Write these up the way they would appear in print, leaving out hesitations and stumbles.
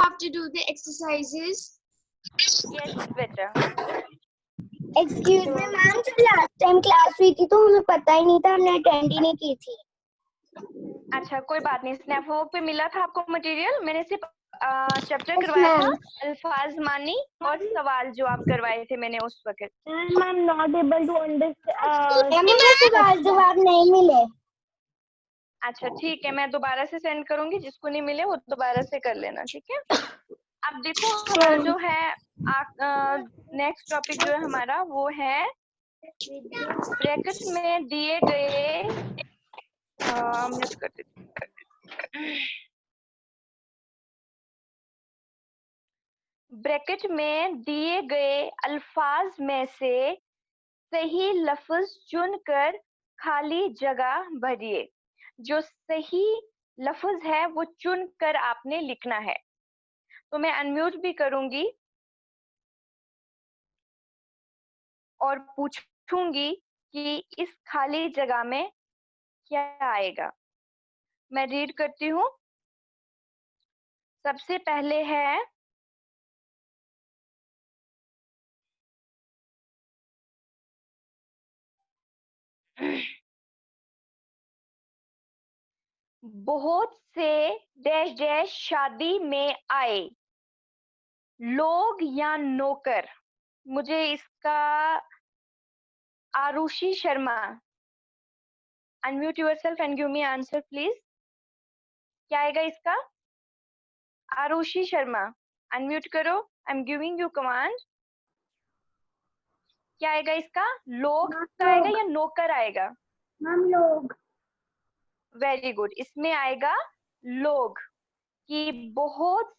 have to do the exercises? Yes, बेटा. Excuse me ma'am, जो last time class हुई थी तो हमें पता ही नहीं था, हमने अटेंड ही नहीं की थी. अच्छा, कोई बात नहीं. स्नैपवर्क पे मिला था आपको मटेरियल. मैंने सिर्फ चैप्टर Yes, करवाया था, ma'am. अल्फाज मानी और सवाल जो आप करवाए थे मैंने उस वक्त. Ma'am not able to understand. मुझे सवाल जवाब नहीं मिले. अच्छा ठीक है, मैं दोबारा से सेंड करूंगी. जिसको नहीं मिले वो दोबारा से कर लेना, ठीक है. अब देखो हमारा जो है नेक्स्ट टॉपिक जो है हमारा वो है ब्रैकेट में दिए गए म्यूट कर देती हूँ. ब्रैकेट में दिए गए अल्फाज में से सही लफ्ज चुनकर खाली जगह भरिए. जो सही लफ्ज है वो चुनकर आपने लिखना है. तो मैं अनम्यूट भी करूंगी और पूछूंगी कि इस खाली जगह में क्या आएगा. मैं रीड करती हूँ. सबसे पहले है बहुत से डैश डैश शादी में आए. लोग या नौकर. मुझे इसका Arushi Sharma, unmute yourself and give me answer please. क्या आएगा इसका? आरुषि शर्मा अनम्यूट करो. I am giving you command. क्या आएगा इसका? लोग आएगा या नौकर आएगा? हम लोग. Very good. इसमें आएगा लोग. कि बहुत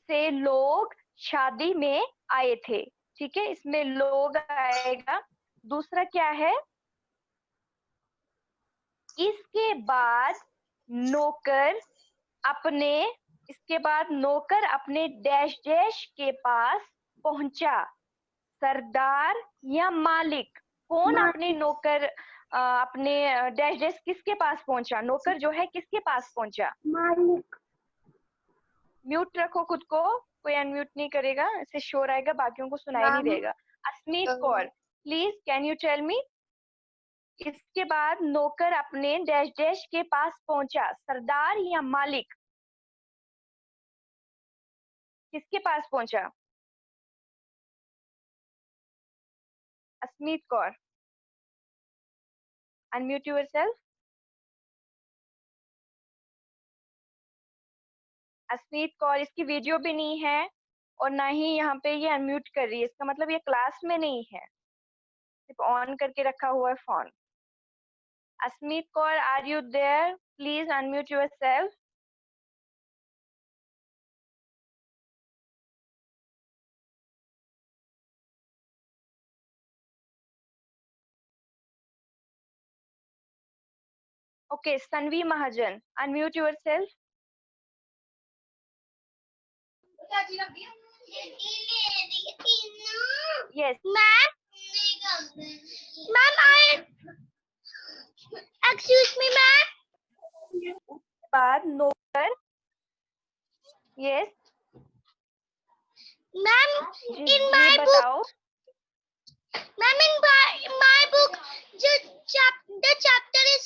से लोग शादी में आए थे. ठीक है, इसमें लोग आएगा. दूसरा क्या है? इसके बाद नौकर अपने डैश डैश के पास पहुंचा. सरदार या मालिक? कौन अपने नौकर अपने डैश डैश किसके पास पहुंचा? नौकर जो है किसके पास पहुंचा? मालिक. म्यूट रखो खुद को. कोई अनम्यूट नहीं करेगा. इससे शोर आएगा, बाकियों को सुनाई नहीं देगा. Asmeet Kaur please can you tell me. इसके बाद नौकर अपने डैश डैश के पास पहुंचा. सरदार या मालिक? किसके पास पहुंचा? अस्मीत कौर अनम्यूट योरसेल्फ. अस्मीत कौर, इसकी वीडियो भी नहीं है और ना ही यहाँ पे ये अनम्यूट कर रही है. इसका मतलब ये क्लास में नहीं है, सिर्फ ऑन करके रखा हुआ है phone. Asmeet Kaur, are you there? Please unmute yourself. Okay, Sanvi Mahajan unmute yourself. Yes Ma'am, excuse me, ma'am. बाद नौकर. यस Ma'am, जी in my book, बताओ. ma'am, in my book, the chapter is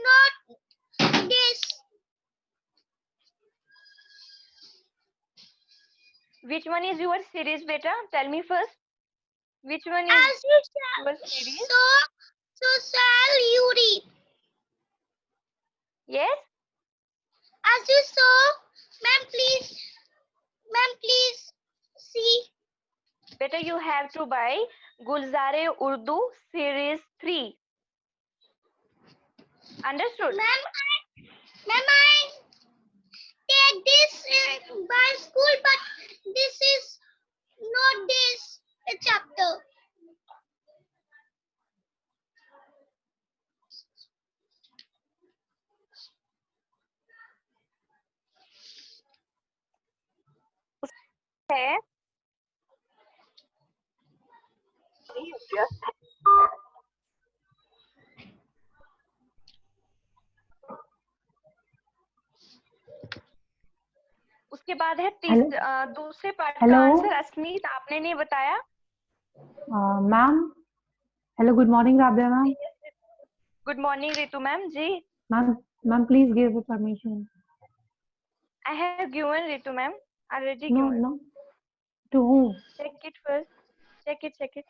not this. Which one is your series, beta? Tell me first. Which one is As you your series? so shall you read. Yes. As you saw, ma'am, please see. Beta, you have to buy Gulzare Urdu series 3. Understood? Ma'am, I take this by school, but this is not this chapter. है. उसके बाद है hello दूसरे part का hello answer. अस्मीत, आपने नहीं बताया। Ma'am. Hello, good morning Rabia ma'am. Good morning Ritu ma'am ji. Ma'am ma'am please give permission. I have given Ritu ma'am, already no given. No, to whom? Check it first, check it.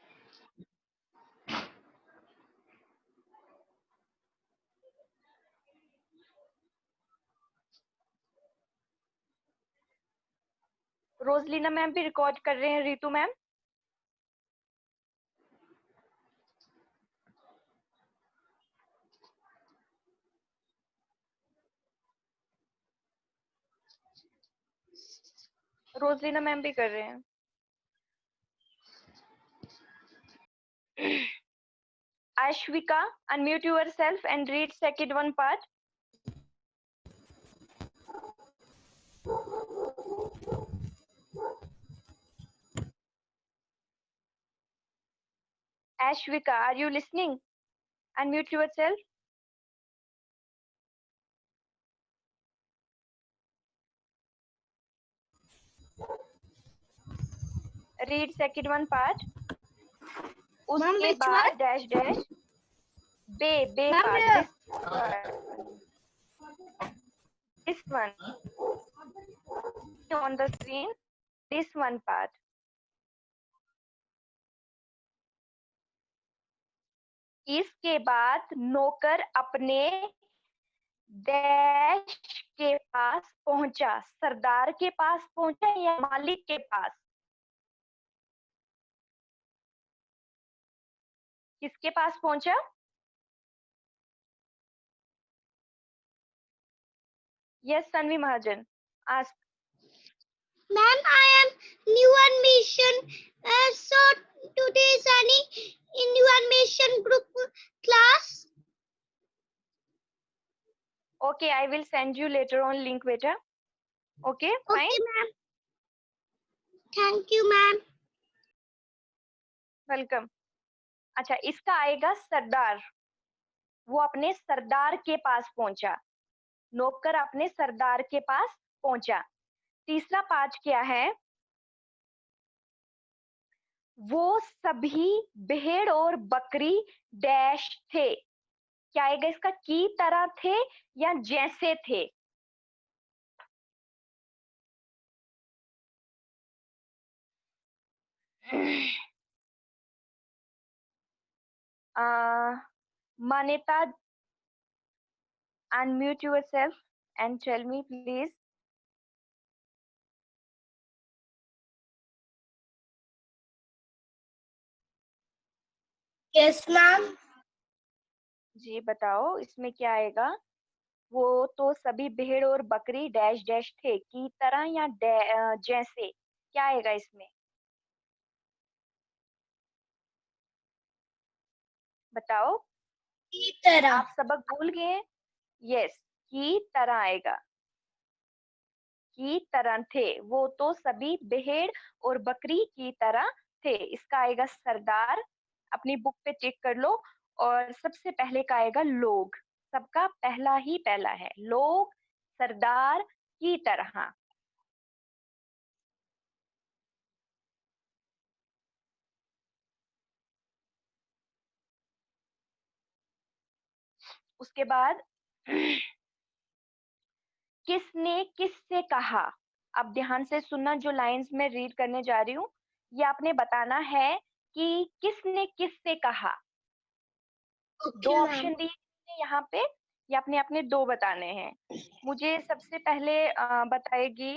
Roselina ma'am भी record कर रहे हैं Ritu ma'am. रोजलीना ma'am भी कर रहे हैं। Ashvika, unmute yourself and read second one part. Ashvika, are you listening? Unmute yourself. Read second one part. उसके बाद डैश डैश बे part. This one on the screen. This one part. इसके बाद नौकर अपने डैश के पास पहुंचा। सरदार के पास पहुंचा या मालिक के पास? किसके पास पहुंचा? Yes, Sanvi Mahajan. Ask. Ma'am, I am new admission. So today is any new admission group class? Okay, I will send you later on link beta. Okay, fine. Okay, ma'am. Thank you, ma'am. Welcome. अच्छा, इसका आएगा सरदार। वो अपने सरदार के पास पहुंचा। नौकर अपने सरदार के पास पहुंचा। तीसरा पार्ट क्या है? वो सभी भेड़ और बकरी डैश थे। क्या आएगा इसका? की तरह थे या जैसे थे? मान्यता, unmute yourself and tell me please. Yes, ma'am. जी बताओ, इसमें क्या आएगा? वो तो सभी भेड़ और बकरी डैश डैश थे। की तरह या जैसे? क्या आएगा इसमें? बताओ। की तरह। आप सबक भूल गए? यस, की तरह आएगा। की तरह थे। वो तो सभी भेड़ और बकरी की तरह थे। इसका आएगा सरदार। अपनी बुक पे चेक कर लो। और सबसे पहले का आएगा लोग। सबका पहला ही पहला है लोग, सरदार, की तरह। उसके बाद किसने किससे कहा? अब ध्यान से सुनना, जो लाइंस में रीड करने जा रही हूँ, ये आपने बताना है कि किसने किससे कहा। दो ऑप्शन दिए हैं यहाँ पे, ये आपने अपने दो बताने हैं। मुझे सबसे पहले बताएगी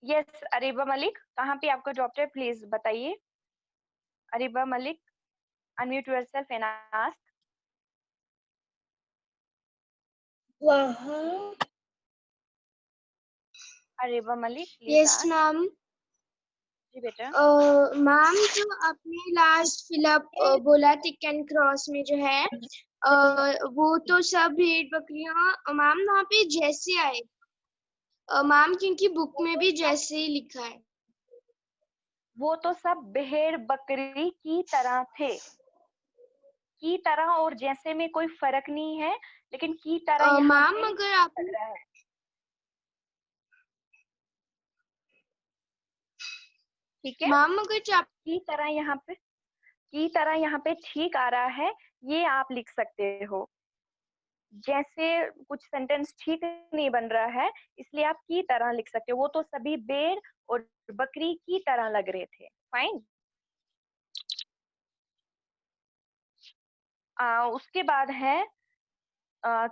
यस अरीबा मलिक। कहाँ पे आपका ड्रॉप है, प्लीज बताइए। Areeba Malik, unmute yourself and ask. Areeba Malik please Yes, ask. ma'am. जी बेटा। मैम, जो आपने लास्ट फिलअप बोला टिक एंड क्रॉस में जो है वो तो सब भेड़ बकरियां मैम वहाँ पे जैसे आए मैम, क्योंकि बुक में भी जैसे ही लिखा है। वो तो सब भेड़ बकरी की तरह थे। की तरह और जैसे में कोई फर्क नहीं है, लेकिन की तरह यहाँ मैम पे अगर आप लग रहा है। ठीक है, मैम अगर की तरह यहाँ पे ठीक आ रहा है, ये आप लिख सकते हो। जैसे कुछ सेंटेंस ठीक नहीं बन रहा है, इसलिए आप की तरह लिख सकते हो। वो तो सभी भेड़ और बकरी की तरह लग रहे थे। फाइन। उसके बाद है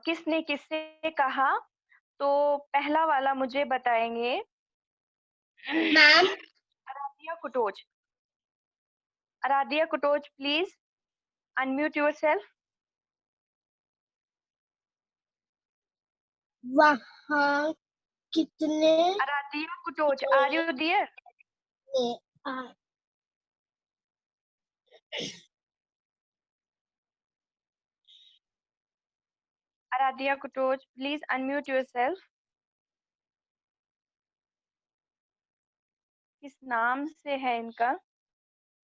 किसने किससे कहा। तो पहला वाला मुझे बताएंगे ma'am Aradhya Katoch. Aradhya Katoch, please unmute yourself. वहाँ कितने Aradhya Katoch, are you there? आ- Aradhya Katoch, please unmute yourself. किस नाम से है इनका?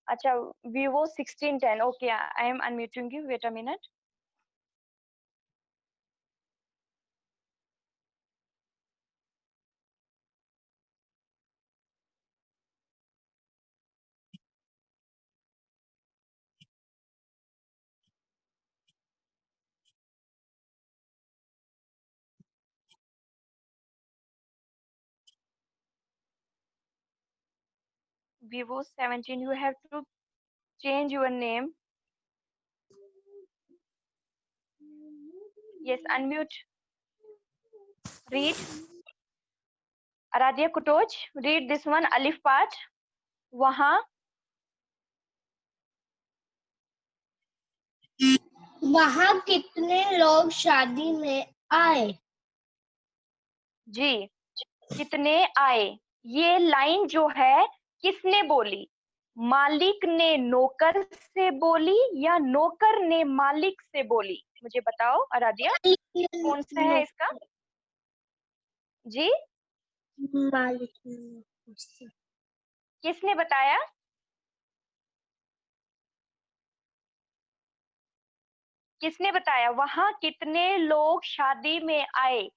अच्छा, Vivo 1610. Okay, I am unmuting you, wait a minute. Vivo 17, you have to change your name. Yes, unmute. Read. Aradhya Kutoch, read this one, Alif part. वहाँ वहाँ कितने लोग शादी में आए? जी, कितने आए। ये लाइन जो है किसने बोली? मालिक ने नौकर से बोली या नौकर ने मालिक से बोली? मुझे बताओ आराध्या, कौन सा है इसका? जी, मालिक किसने बताया? किसने बताया? वहाँ कितने लोग शादी में आए,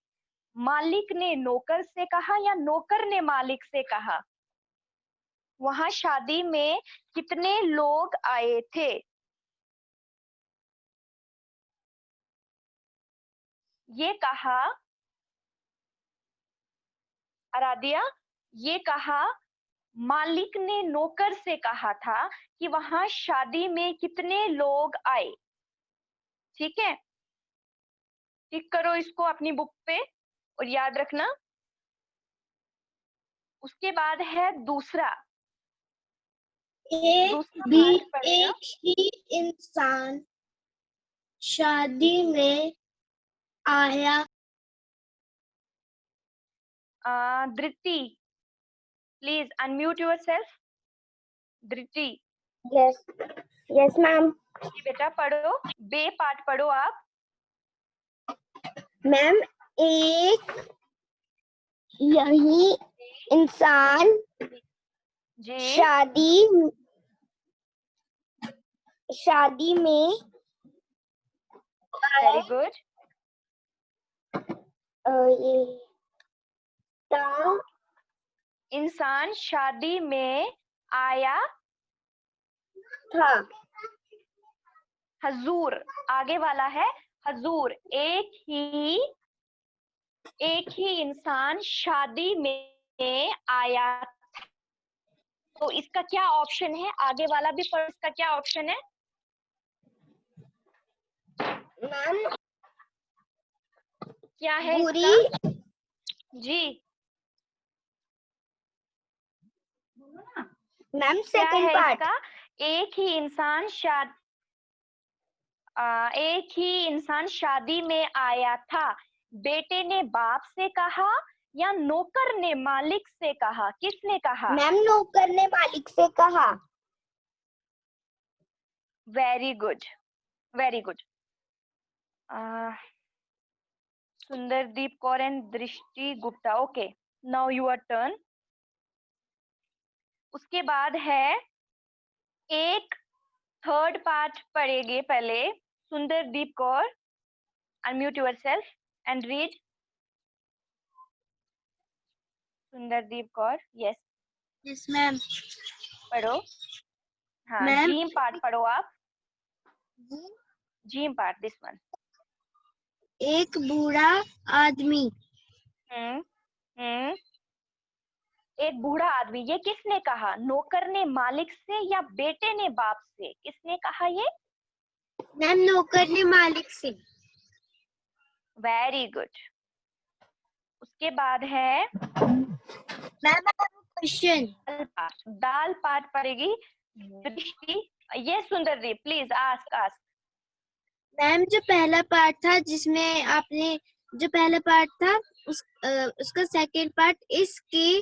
मालिक ने नौकर से कहा या नौकर ने मालिक से कहा? वहाँ शादी में कितने लोग आए थे? ये कहा आराध्या, ये कहा मालिक ने नौकर से कहा था कि वहां शादी में कितने लोग आए। ठीक है, टिक करो इसको अपनी बुक पे और याद रखना। उसके बाद है दूसरा पार्ट पड़ेगा। एक ही इंसान शादी में आया। Dhriti, please unmute yourself. Dhriti, yes yes ma'am. बेटा पढ़ो, बे पार्ट पढ़ो आप। मैम एक यही इंसान जी, शादी में वेरी गुड। ये था। इंसान शादी में आया था। हजूर, आगे वाला है हजूर। एक ही इंसान शादी में आया। तो इसका क्या ऑप्शन है? आगे वाला भी पढ़ो, इसका क्या ऑप्शन है? मैम क्या है बुरी इसका? जी, मैम क्या सेकंड है पार्ट। इसका? एक ही इंसान शादी में आया था। बेटे ने बाप से कहा या नौकर ने मालिक से कहा? किसने कहा? मैम नौकर ने मालिक से कहा। Very good, very good. Sundardeep Kaur and Drishti Gupta. Okay, now your turn. उसके बाद है एक थर्ड पार्ट पढ़ेगी पहले Sundardeep Kaur. Unmute yourself and read. Sundardeep Kaur, yes yes ma'am. पढ़ो। हाँ, मैम जीम पार्ट पढ़ो आप। जीम पार्ट, दिस वन। एक बूढ़ा आदमी। हम्म। एक बूढ़ा आदमी, ये किसने कहा? नौकर ने मालिक से या बेटे ने बाप से? किसने कहा ये? मैम नौकर ने मालिक से। Very good. उसके बाद है मैम क्वेश्चन। दाल पाठ पड़ेगी दृष्टि। ये सुंदरदीप, प्लीज आस्क आस्क। मैम जो पहला पार्ट था जिसमें आपने जो पहला पार्ट था उसका सेकंड पार्ट, इसके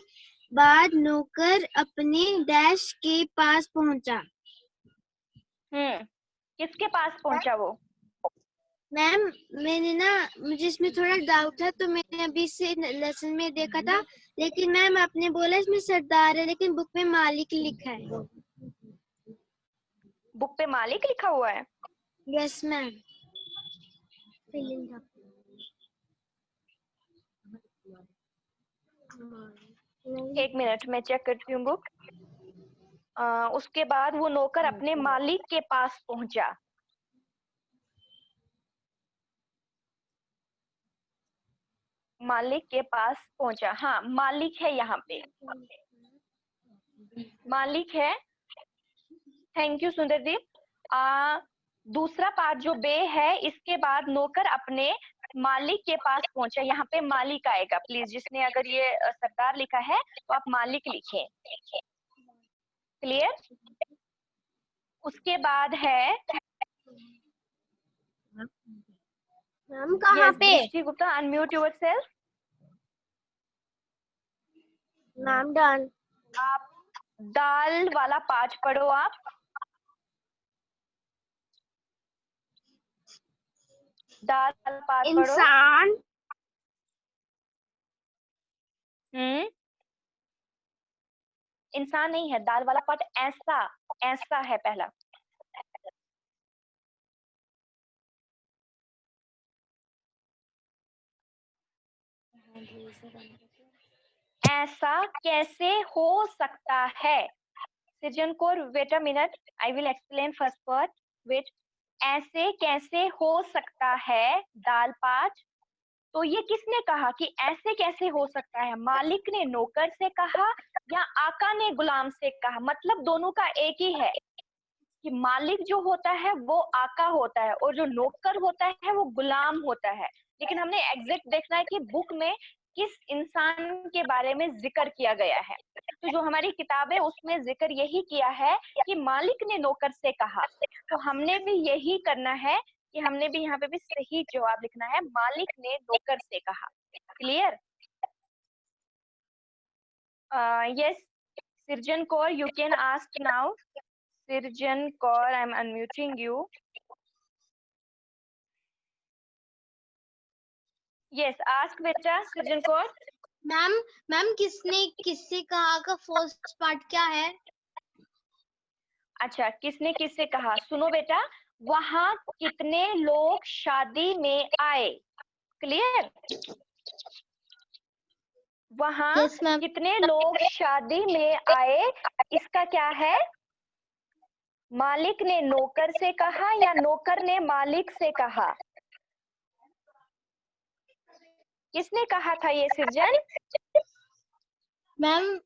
बाद नौकर अपने डैश के पास पहुंचा। किसके पास पहुंचा वो? मैम मैंने ना, मुझे इसमें थोड़ा डाउट था तो मैंने अभी से लेसन में देखा था, लेकिन मैम आपने बोला इसमें सरदार है लेकिन बुक में मालिक लिखा है। बुक पे मालिक लिखा हुआ है? Yes ma'am. एक मिनट मैं चेक करती हूँ बुक। उसके बाद वो नौकर अपने मालिक के पास पहुंचा। मालिक के पास पहुंचा, हाँ मालिक है यहाँ पे, मालिक है। Thank you Sundardeep. दूसरा पार्ट जो बे है, इसके बाद नौकर अपने मालिक के पास पहुंचा, यहाँ पे मालिक आएगा। प्लीज जिसने अगर ये सरदार लिखा है तो आप मालिक लिखें। क्लियर? उसके बाद है मैम कहाँ पे? दृष्टि Gupta, unmute yourself. Ma'am done. आप दाल वाला पार्ट पढ़ो आप। दाल वाला पार्ट पढ़ो। इंसान। इंसान नहीं है, दाल वाला पार्ट ऐसा ऐसा है पहला। ऐसा कैसे हो सकता है? Srijan Kaur, wait a minute, I will explain first part, wait. ऐसे कैसे हो सकता है, दाल पाठ। तो ये किसने कहा कि ऐसे कैसे हो सकता है? मालिक ने नौकर से कहा या आका ने गुलाम से कहा? मतलब दोनों का एक ही है कि मालिक जो होता है वो आका होता है और जो नौकर होता है वो गुलाम होता है। लेकिन हमने एग्जैक्ट देखना है कि बुक में किस इंसान के बारे में जिक्र किया गया है। तो जो हमारी किताब है उसमें जिक्र यही किया है कि मालिक ने नौकर से कहा, तो हमने भी यही करना है कि हमने भी यहाँ पे भी सही जवाब लिखना है, मालिक ने नौकर से कहा। क्लियर? यस सृजन Kaur, you can ask now. Sirjan Kaur, I'm unmuting you. Yes, ask बेटा सृजन कौर। मैम किसने किससे कहा का फर्स्ट पार्ट क्या है? अच्छा, किसने किससे कहा? सुनो बेटा, वहां कितने लोग शादी में आए? क्लियर? वहां Yes, ma'am. कितने लोग शादी में आए, इसका क्या है? मालिक ने नौकर से कहा या नौकर ने मालिक से कहा? किसने कहा था ये सृजन? मैम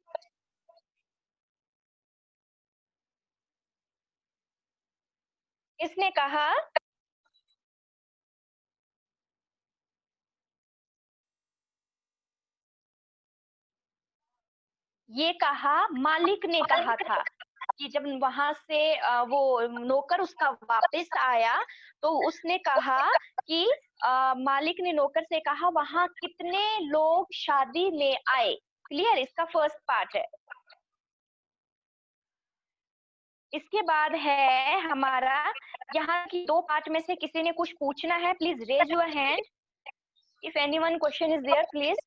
किसने कहा? ये कहा मालिक ने कहा था कि जब वहां से वो नौकर उसका वापस आया तो उसने कहा कि मालिक ने नौकर से कहा वहां कितने लोग शादी में आए। क्लियर? इसका फर्स्ट पार्ट है। इसके बाद है हमारा यहाँ की दो पार्ट में से किसी ने कुछ पूछना है, please raise your hand if anyone question is there please.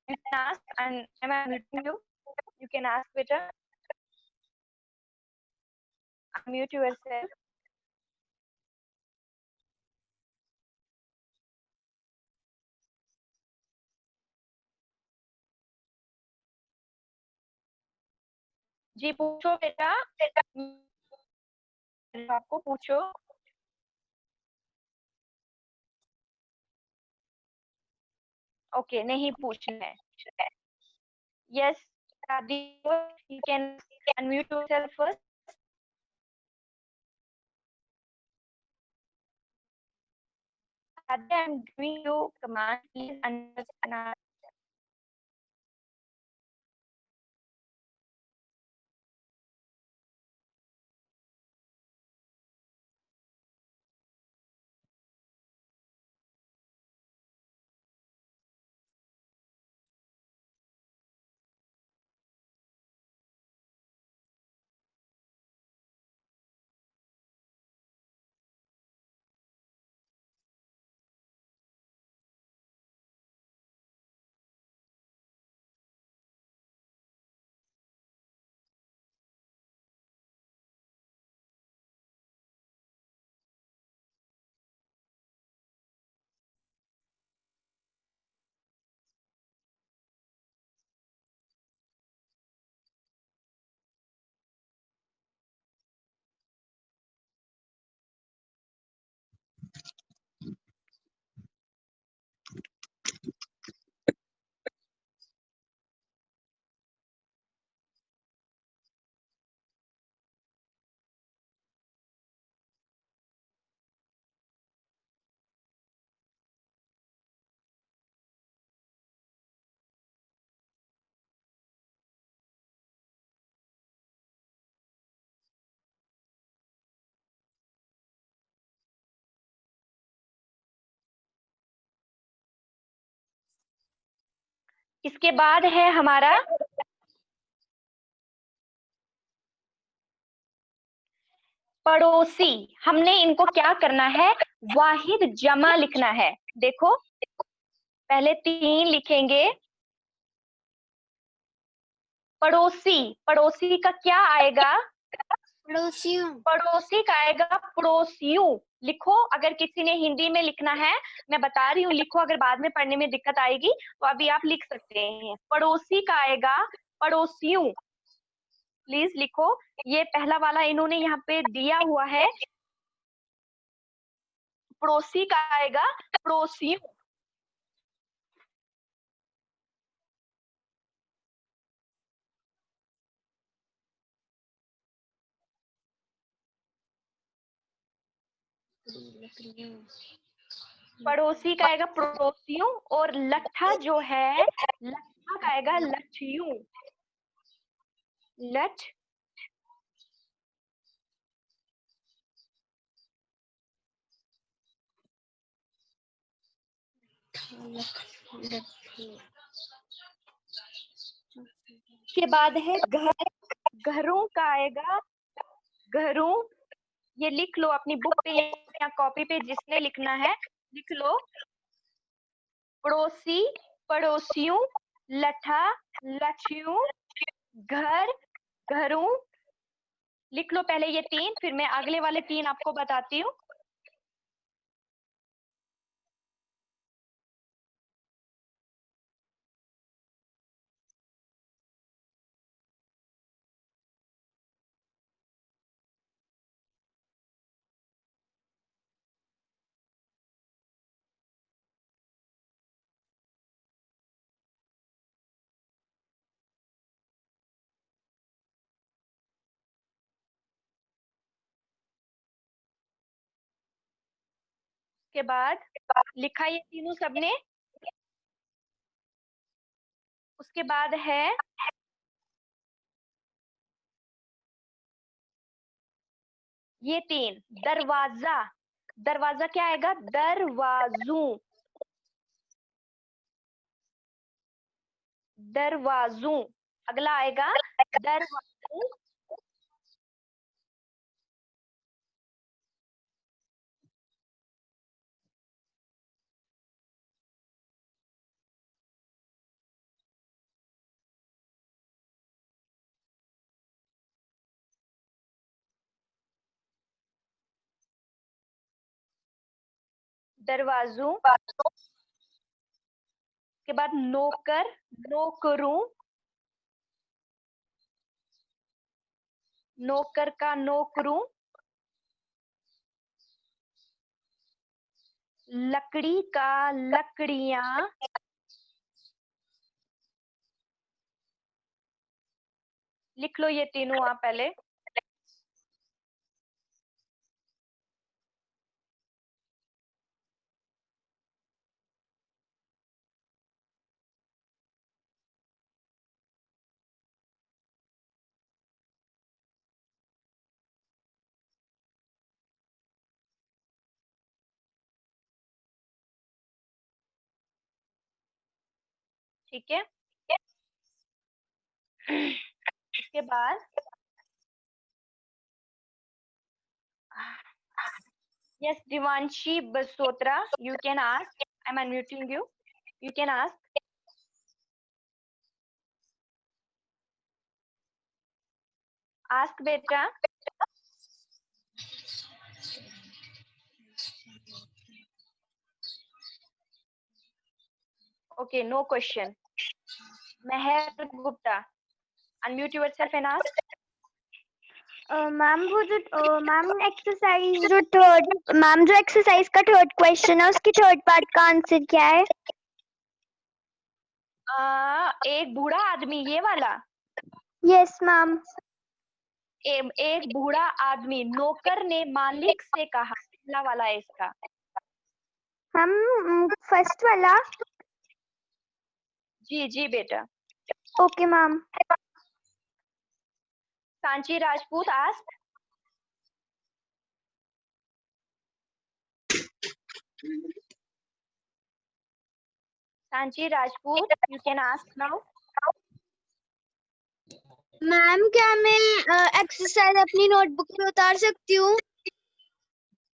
You can ask, and am I muting you? You can ask, beta. Unmute yourself. जी पूछो बेटा, आपको पूछो। ओके, नहीं पूछना है। Yes you can unmute yourself first. I'm giving you command, please understand. इसके बाद है हमारा पड़ोसी। हमने इनको क्या करना है, वाहिद जमा लिखना है। देखो पहले 3 लिखेंगे। पड़ोसी, पड़ोसी का क्या आएगा, पड़ोसियों। पड़ोसी का आएगा पड़ोसियों। लिखो, अगर किसी ने हिंदी में लिखना है, मैं बता रही हूँ, लिखो, अगर बाद में पढ़ने में दिक्कत आएगी तो अभी आप लिख सकते हैं। पड़ोसी का आएगा पड़ोसियों, प्लीज लिखो। ये पहला वाला इन्होंने यहाँ पे दिया हुआ है, पड़ोसी का आएगा पड़ोसियों। पड़ोसी का आएगा पड़ोसियों, और लट्ठा जो है, लट्ठा का आएगा लट्ठियों। लठ के बाद है घर, घरों का आएगा घरों। ये लिख लो अपनी बुक पे या कॉपी पे, जिसने लिखना है लिख लो। पड़ोसी पड़ोसियों, लठा लठियों, घर घरों। लिख लो पहले ये 3, फिर मैं अगले वाले 3 आपको बताती हूँ। के बाद लिखा ये तीनों सबने। उसके बाद है ये 3, दरवाजा। दरवाजा क्या आएगा, दरवाजू, दरवाजू। अगला आएगा दरवाजू। दरवाजों, के बाद नौकर, नौकरों, नौकर का नौकरों, लकड़ी का लकड़ियां, लिख लो ये तीनों आप पहले। ठीक है, इसके बाद yes Divanshi Basotra, you can ask. I'm unmuting you. You can ask. Ask beta. Okay, no question. Meher Gupta, unmute yourself and ask. Ma'am वो जो मैम एक्सरसाइज जो थर्ड मैम जो एक्सरसाइज का थर्ड क्वेश्चन है उसकी third part का answer क्या है? एक बूढ़ा आदमी, ये वाला। Yes ma'am. एक बूढ़ा आदमी, नौकर ने मालिक से कहा, पहला वाला है इसका। हम फर्स्ट वाला। जी जी बेटा। Okay ma'am. Sanchi Rajput ask. Sanchi Rajput, you can ask now. Ma'am क्या मैं एक्सरसाइज अपनी नोटबुक पे उतार सकती हूँ?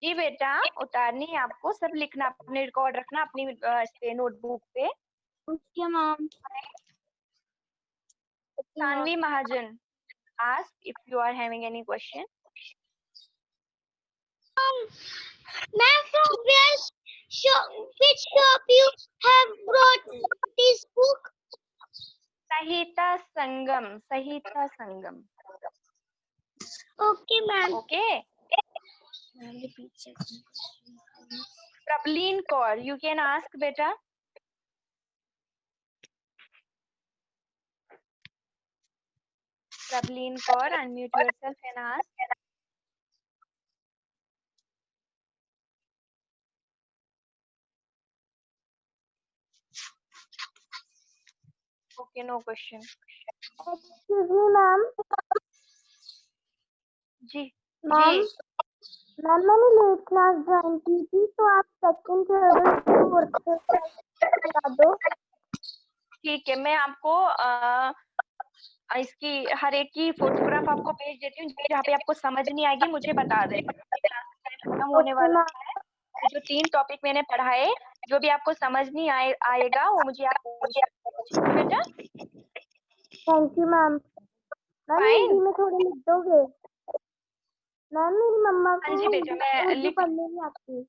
जी बेटा, उतारनी है आपको, सब लिखना, अपने रिकॉर्ड रखना अपनी नोटबुक पे। Okay ma'am. Saanvi Mahajan ask if you are having any question. Ma'am, from which shop you have brought this book? Sahita Sangam, Sahita Sangam. Okay, ma'am. Okay. Prableen Kaur, you can ask beta. Prableen Kaur, unmute yourself and ask. Okay, no question. Excuse me, ma'am. Ji ma'am ji ma'am मैंने late class join की थी तो आप second third बता दो। ठीक है, मैं आपको इसकी हर एक की फोटोग्राफ आपको भेज देती हूँ। जहाँ पे आपको समझ नहीं आएगी मुझे बता देना, खत्म होने वाला है। तो जो 3 टॉपिक मैंने पढ़ाए, जो भी आपको समझ नहीं आएगा वो मुझे आप पूछ सकते हो बेटा। Thank you ma'am. Ma'am Hindi में थोड़ी लिख दोगे? मैम मेरी मम्मा को हाँ जी बेटा, मैं उर्दू पढ़ने नहीं आती।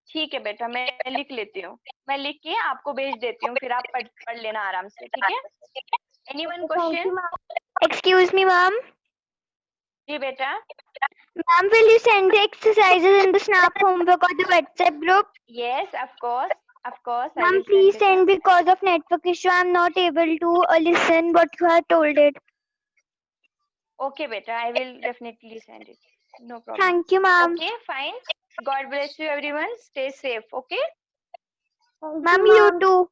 ठीक है बेटा, मैं लिख लेती हूँ, मैं लिख के आपको भेज देती हूँ, फिर आप पढ़ लेना आराम से, ठीक है। Anyone question? Excuse me, ma'am. जी बेटा। Ma'am, will you send the exercises in the Snap homework or the WhatsApp group? Yes, of course, of course. Ma'am, please send because of network issue. I'm not able to listen what you have told it. Okay beta, I will definitely send it. No problem. Thank you, ma'am. Okay, fine. God bless you everyone. Stay safe, okay? Ma'am, you too.